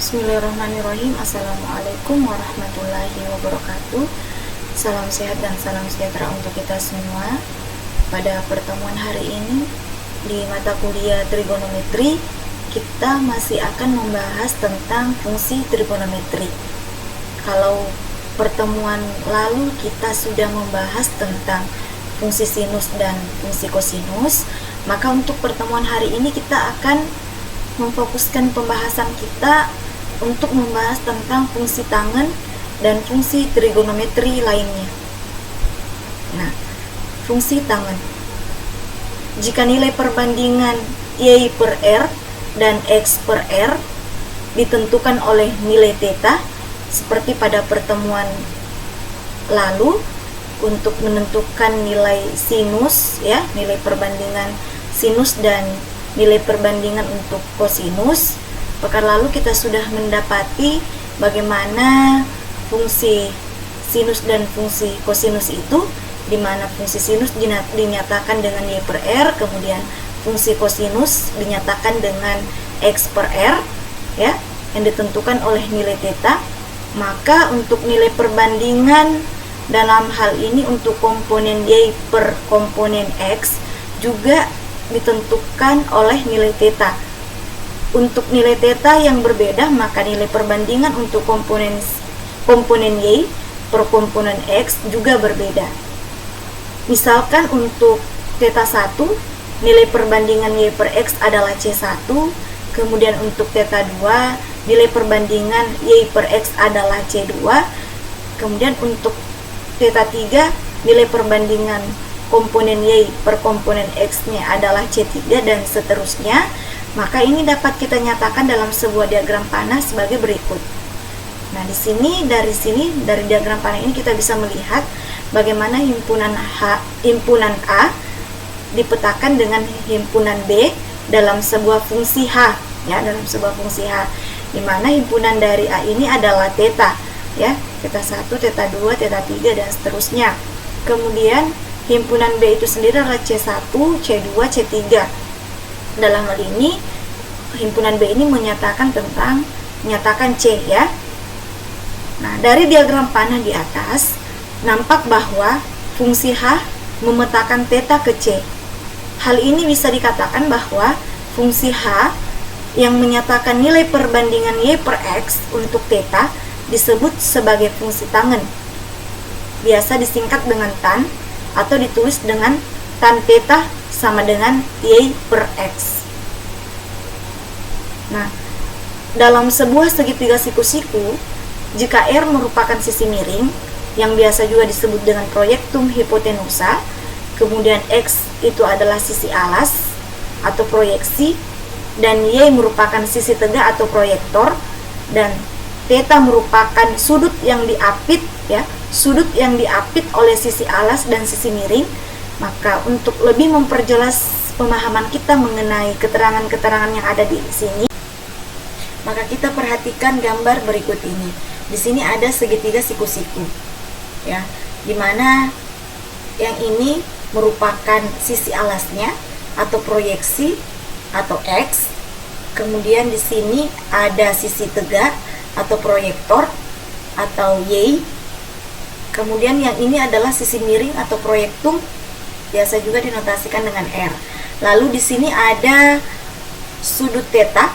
Bismillahirrahmanirrahim. Assalamualaikum warahmatullahi wabarakatuh. Salam sehat dan salam sejahtera untuk kita semua. Pada pertemuan hari ini di mata kuliah trigonometri, kita masih akan membahas tentang fungsi trigonometri. Kalau pertemuan lalu kita sudah membahas tentang fungsi sinus dan fungsi kosinus, maka untuk pertemuan hari ini kita akan memfokuskan pembahasan kita untuk membahas tentang fungsi tangen dan fungsi trigonometri lainnya. Nah, fungsi tangen. Jika nilai perbandingan Y per R dan X per R ditentukan oleh nilai theta, seperti pada pertemuan lalu, untuk menentukan nilai sinus, ya, nilai perbandingan sinus dan nilai perbandingan untuk kosinus. Pekan lalu kita sudah mendapati bagaimana fungsi sinus dan fungsi kosinus itu, di mana fungsi sinus dinyatakan dengan Y per R, kemudian fungsi kosinus dinyatakan dengan X per R, ya, yang ditentukan oleh nilai theta. Maka untuk nilai perbandingan dalam hal ini untuk komponen Y per komponen X juga ditentukan oleh nilai theta. Untuk nilai theta yang berbeda, maka nilai perbandingan untuk komponen Y per komponen X juga berbeda. Misalkan untuk theta 1, nilai perbandingan Y per X adalah C1, kemudian untuk theta 2, nilai perbandingan Y per X adalah C2, kemudian untuk theta 3, nilai perbandingan komponen Y per komponen X-nya adalah C3 dan seterusnya. Maka ini dapat kita nyatakan dalam sebuah diagram panah sebagai berikut. Nah, dari diagram panah ini kita bisa melihat bagaimana himpunan A dipetakan dengan himpunan B dalam sebuah fungsi H, ya, dalam sebuah fungsi H, di mana himpunan dari A ini adalah theta, ya, theta 1, theta 2, theta 3 dan seterusnya. Kemudian himpunan B itu sendiri adalah C1, C2, C3. Dalam hal ini, himpunan B ini menyatakan C, ya. Nah, dari diagram panah di atas, nampak bahwa fungsi H memetakan theta ke C. Hal ini bisa dikatakan bahwa fungsi H yang menyatakan nilai perbandingan Y per X untuk theta disebut sebagai fungsi tangen. Biasa disingkat dengan tan atau ditulis dengan tan theta sama dengan Y per X. Nah, dalam sebuah segitiga siku-siku, jika R merupakan sisi miring, yang biasa juga disebut dengan proyektum hipotenusa, kemudian X itu adalah sisi alas atau proyeksi, dan Y merupakan sisi tegak atau proyektor, dan theta merupakan sudut yang diapit, ya, sudut yang diapit oleh sisi alas dan sisi miring. Maka untuk lebih memperjelas pemahaman kita mengenai keterangan-keterangan yang ada di sini, maka kita perhatikan gambar berikut ini. Di sini ada segitiga siku-siku, ya, dimana yang ini merupakan sisi alasnya atau proyeksi atau X. Kemudian di sini ada sisi tegak atau proyektor atau Y. Kemudian yang ini adalah sisi miring atau proyektum, biasa juga dinotasikan dengan R. Lalu di sini ada sudut theta,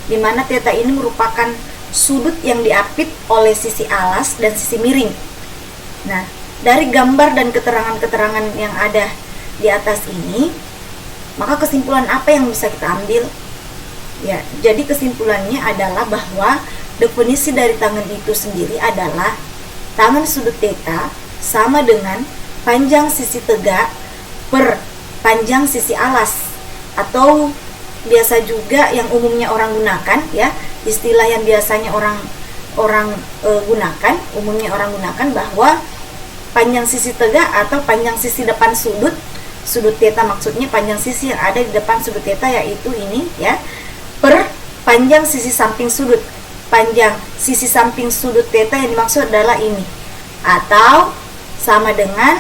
di mana theta ini merupakan sudut yang diapit oleh sisi alas dan sisi miring. Nah, dari gambar dan keterangan-keterangan yang ada di atas ini, maka kesimpulan apa yang bisa kita ambil? Ya, jadi kesimpulannya adalah bahwa definisi dari tangen itu sendiri adalah tangen sudut theta sama dengan panjang sisi tegak per panjang sisi alas, atau biasa juga yang umumnya orang gunakan, ya, istilah yang biasanya orang gunakan bahwa panjang sisi tegak atau panjang sisi depan sudut theta, maksudnya panjang sisi yang ada di depan sudut theta, yaitu ini, ya, per panjang sisi samping sudut. Panjang sisi samping sudut theta yang dimaksud adalah ini, atau sama dengan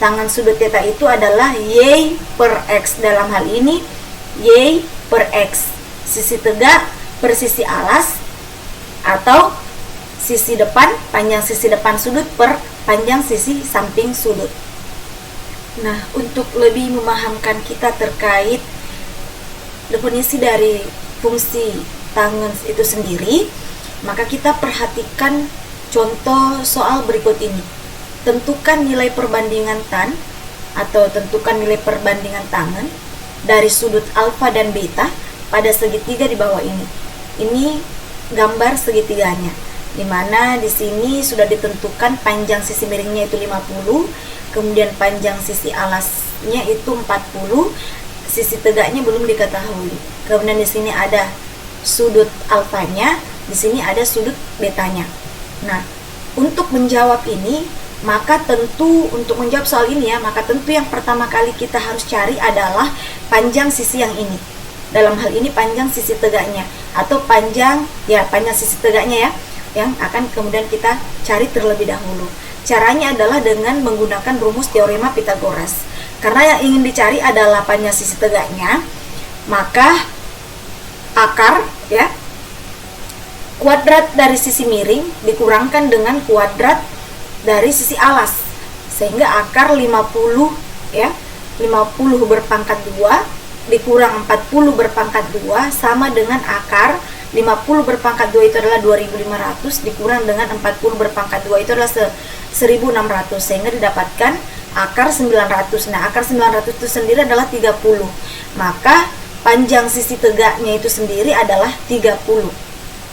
tangen sudut theta itu adalah Y per X. Dalam hal ini Y per X, sisi tegak per sisi alas, atau sisi depan, panjang sisi depan sudut per panjang sisi samping sudut. Nah, untuk lebih memahamkan kita terkait definisi dari fungsi tangen itu sendiri, maka kita perhatikan contoh soal berikut ini. Tentukan nilai perbandingan tan atau tentukan nilai perbandingan tangen dari sudut alfa dan beta pada segitiga di bawah ini. Ini gambar segitiganya, di mana di sini sudah ditentukan panjang sisi miringnya itu 50, kemudian panjang sisi alasnya itu 40, sisi tegaknya belum diketahui. Kemudian di sini ada sudut alfanya, di sini ada sudut betanya. Nah, untuk menjawab ini, maka tentu untuk menjawab soal ini ya, maka tentu yang pertama kali kita harus cari adalah panjang sisi yang ini. Dalam hal ini panjang sisi tegaknya atau panjang sisi tegaknya ya, yang akan kemudian kita cari terlebih dahulu. Caranya adalah dengan menggunakan rumus teorema Pythagoras. Karena yang ingin dicari adalah panjang sisi tegaknya, maka akar ya, kuadrat dari sisi miring dikurangkan dengan kuadrat dari sisi alas, sehingga akar 50 ya, 50 berpangkat 2 dikurang 40 berpangkat 2 sama dengan akar 50 berpangkat 2 itu adalah 2500 dikurang dengan 40 berpangkat 2 itu adalah 1600, sehingga didapatkan akar 900. Nah, akar 900 itu sendiri adalah 30. Maka panjang sisi tegaknya itu sendiri adalah 30.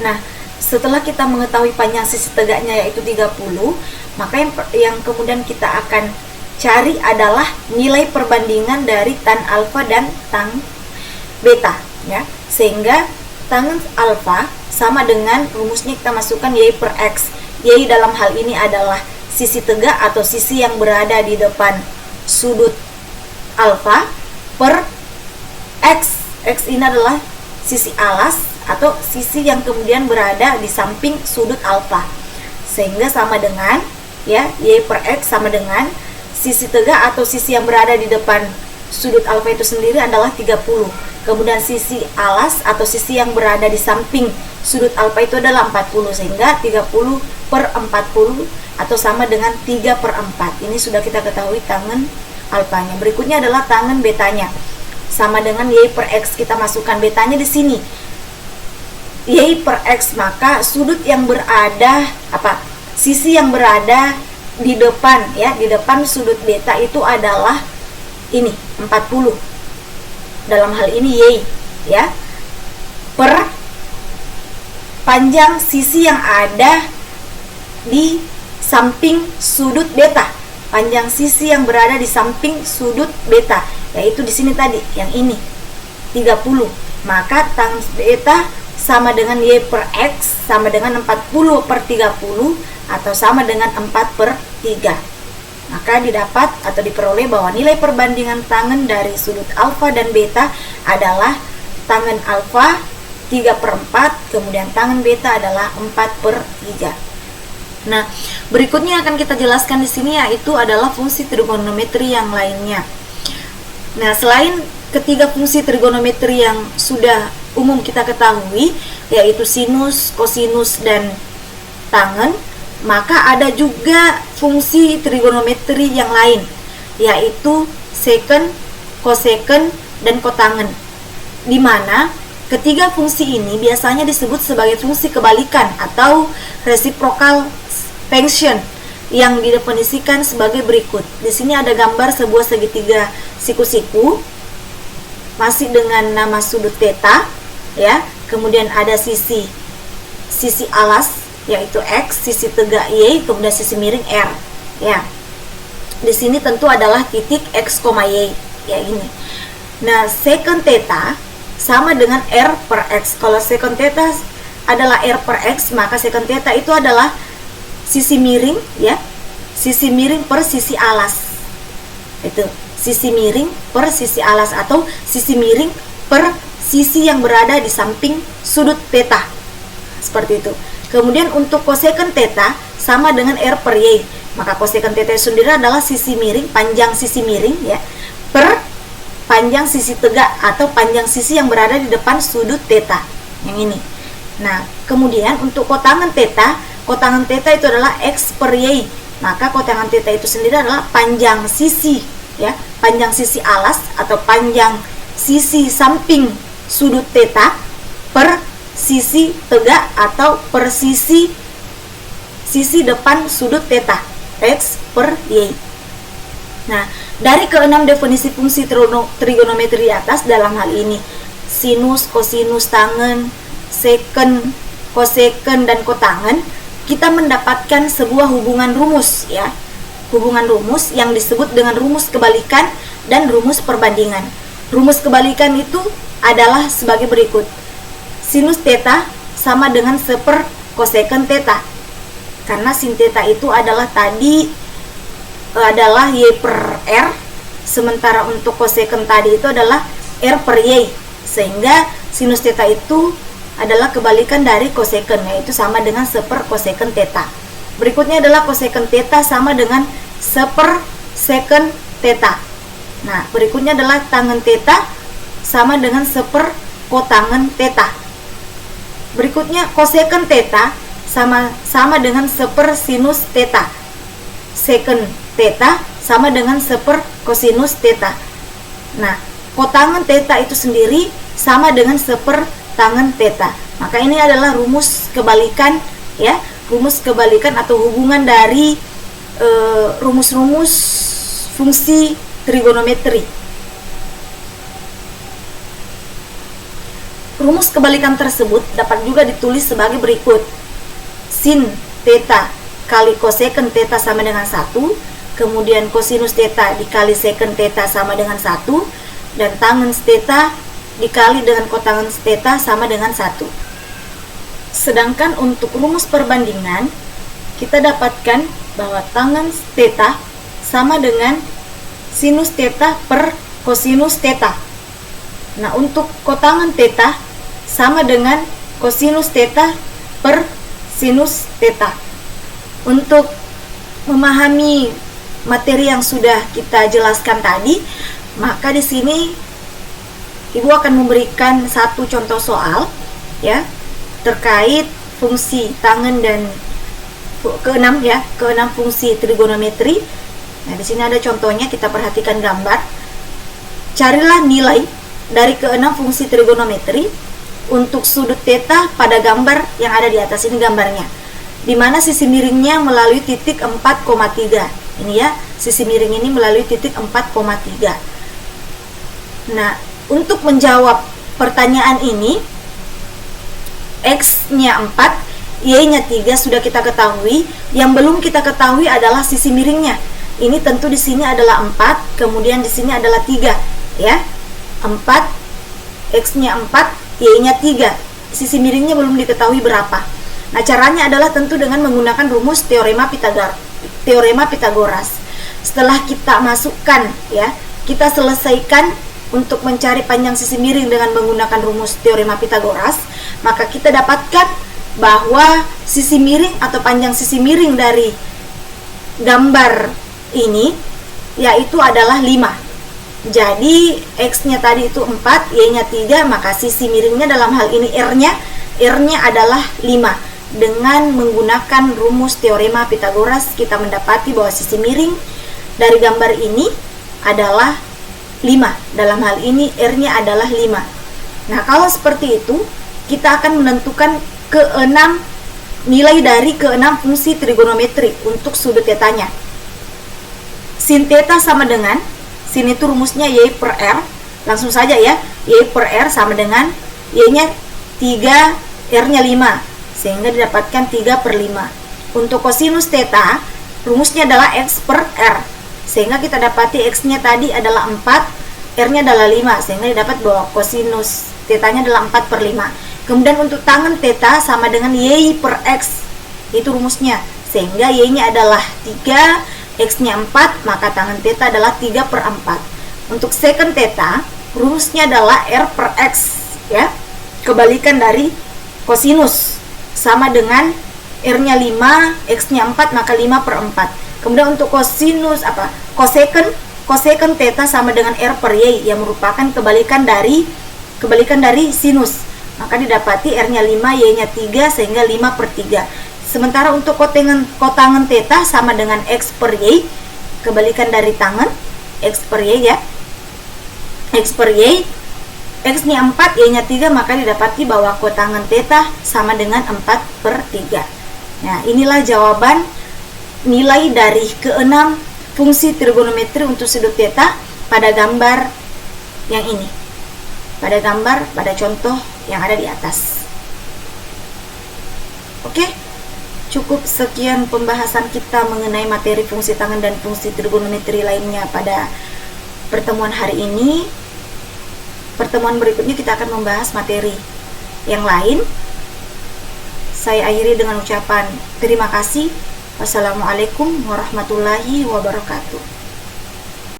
Nah, setelah kita mengetahui panjang sisi tegaknya yaitu 30, maka yang kemudian kita akan cari adalah nilai perbandingan dari tan alfa dan tan beta ya. Sehingga tan alfa sama dengan rumusnya kita masukkan y per x. Y dalam hal ini adalah sisi tegak atau sisi yang berada di depan sudut alfa per x. X ini adalah sisi alas atau sisi yang kemudian berada di samping sudut alfa. Sehingga sama dengan ya, y per x sama dengan sisi tegak atau sisi yang berada di depan sudut alfa itu sendiri adalah 30. Kemudian sisi alas atau sisi yang berada di samping sudut alfa itu adalah 40, sehingga 30 per 40 atau sama dengan 3 per 4. Ini sudah kita ketahui tangen alfanya. Berikutnya adalah tangen betanya. Sama dengan y per x, kita masukkan betanya di sini. Y per x, maka sudut yang berada sisi yang berada di depan ya, di depan sudut beta itu adalah ini 40. Dalam hal ini y ya, per panjang sisi yang ada di samping sudut beta. Panjang sisi yang berada di samping sudut beta, yaitu di sini tadi yang ini 30. Maka tan beta sama dengan y per x sama dengan 40 per 30 atau sama dengan 4 per 3. Maka didapat atau diperoleh bahwa nilai perbandingan tangen dari sudut alfa dan beta adalah tangen alfa 3 per 4, kemudian tangen beta adalah 4 per 3. Nah, berikutnya akan kita jelaskan di sini yaitu adalah fungsi trigonometri yang lainnya. Nah, selain ketiga fungsi trigonometri yang sudah umum kita ketahui, yaitu sinus, kosinus, dan tangen, maka ada juga fungsi trigonometri yang lain, yaitu secant, cosecant, dan kotangen, di mana ketiga fungsi ini biasanya disebut sebagai fungsi kebalikan atau reciprocal function yang didefinisikan sebagai berikut. Di sini ada gambar sebuah segitiga siku-siku masih dengan nama sudut theta ya. Kemudian ada sisi alas yaitu x, sisi tegak y, kemudian sisi miring r ya. Di sini tentu adalah titik x, y ya ini. Nah, secant theta sama dengan r per x. Kalau secant theta adalah r per x, maka secant theta itu adalah sisi miring ya, sisi miring per sisi alas. Itu sisi miring per sisi alas atau sisi miring per sisi yang berada di samping sudut theta. Seperti itu. Kemudian untuk cosecant theta sama dengan r per y. Maka cosecant theta sendiri adalah sisi miring, panjang sisi miring ya, per panjang sisi tegak atau panjang sisi yang berada di depan sudut theta. Yang ini. Nah, kemudian untuk kotangen theta itu adalah X per Y. Maka kotangen theta itu sendiri adalah panjang sisi, ya, panjang sisi alas atau panjang sisi samping sudut theta per sisi tegak atau per sisi depan sudut theta, X per Y. Nah, dari keenam definisi fungsi trigonometri di atas dalam hal ini sinus, kosinus, tangen, seken, koseken, dan kotangen, kita mendapatkan sebuah hubungan rumus, ya. Hubungan rumus yang disebut dengan rumus kebalikan dan rumus perbandingan. Rumus kebalikan itu adalah sebagai berikut. Sinus theta sama dengan seper koseken theta. Karena sin theta itu adalah Y per R, sementara untuk koseken tadi itu adalah R per Y, sehingga sinus theta itu adalah kebalikan dari koseken, yaitu sama dengan seper koseken theta. Berikutnya adalah koseken theta sama dengan seper seken theta. Nah, berikutnya adalah tangen theta sama dengan seper kotangen theta. Berikutnya koseken theta sama dengan seper sinus theta. Seken theta sama dengan seper kosinus theta. Nah, kotangen theta itu sendiri sama dengan seper tangen theta. Maka ini adalah rumus kebalikan, ya, rumus kebalikan atau hubungan dari rumus-rumus fungsi trigonometri. Rumus kebalikan tersebut dapat juga ditulis sebagai berikut. Sin theta kali koseken theta sama dengan 1, kemudian kosinus theta dikali seken theta sama dengan 1, dan tangen theta dikali dengan kotangen theta sama dengan 1. Sedangkan untuk rumus perbandingan, kita dapatkan bahwa tangen theta sama dengan sinus theta per kosinus theta. Nah, untuk kotangen theta sama dengan kosinus theta per sinus theta. Untuk memahami materi yang sudah kita jelaskan tadi, maka di sini Ibu akan memberikan satu contoh soal, ya, terkait fungsi tangen dan keenam fungsi trigonometri. Nah, di sini ada contohnya, kita perhatikan gambar. Carilah nilai dari keenam fungsi trigonometri untuk sudut theta pada gambar yang ada di atas. Ini gambarnya, di mana sisi miringnya melalui titik 4,3. Ini ya, sisi miring ini melalui titik 4,3. Nah, untuk menjawab pertanyaan ini, X-nya 4, Y-nya 3 sudah kita ketahui. Yang belum kita ketahui adalah sisi miringnya. Ini tentu di sini adalah 4, kemudian di sini adalah 3, ya. 4, X-nya 4, Y-nya 3. Sisi miringnya belum diketahui berapa. Nah, caranya adalah tentu dengan menggunakan rumus teorema Pitagoras. Setelah kita masukkan, ya, kita selesaikan untuk mencari panjang sisi miring dengan menggunakan rumus teorema Pitagoras, maka kita dapatkan bahwa sisi miring atau panjang sisi miring dari gambar ini yaitu adalah 5. Jadi X-nya tadi itu 4, Y-nya 3, maka sisi miringnya dalam hal ini R-nya adalah 5. Dengan menggunakan rumus teorema Pitagoras, kita mendapati bahwa sisi miring dari gambar ini adalah 5. Dalam hal ini R-nya adalah 5. Nah, kalau seperti itu, kita akan menentukan nilai dari keenam fungsi trigonometri untuk sudut tetanya. Sin theta sama dengan, sin itu rumusnya Y per R. Langsung saja ya, Y per R sama dengan Y-nya 3, R-nya 5, sehingga didapatkan 3 per 5. Untuk kosinus theta, rumusnya adalah X per R, sehingga kita dapati X-nya tadi adalah 4, R-nya adalah 5, sehingga didapat bahwa kosinus tetanya adalah 4 per 5. Kemudian untuk tangen theta sama dengan Y per X, itu rumusnya, sehingga Y-nya adalah 3, X-nya 4, maka tangen theta adalah 3 per 4. Untuk seken theta, rumusnya adalah R per X, ya, kebalikan dari kosinus, sama dengan R-nya 5, X-nya 4, maka 5 per 4. Kemudian untuk kosinus koseken theta sama dengan R per Y, yang merupakan kebalikan dari sinus. maka didapati R-nya 5, Y-nya 3, sehingga 5/3. Sementara untuk kotangen theta sama dengan X per Y, kebalikan dari tangen, X per Y ya. X per Y, X-nya 4, Y-nya 3, maka didapati bahwa kotangen theta sama dengan 4/3. Nah, inilah jawaban nilai dari ke-6 fungsi trigonometri untuk sudut theta pada gambar yang ini. Pada contoh yang ada di atas. Oke, cukup sekian pembahasan kita mengenai materi fungsi tangen dan fungsi trigonometri lainnya pada pertemuan hari ini. Pertemuan berikutnya kita akan membahas materi yang lain. Saya akhiri dengan ucapan terima kasih. Wassalamualaikum warahmatullahi wabarakatuh.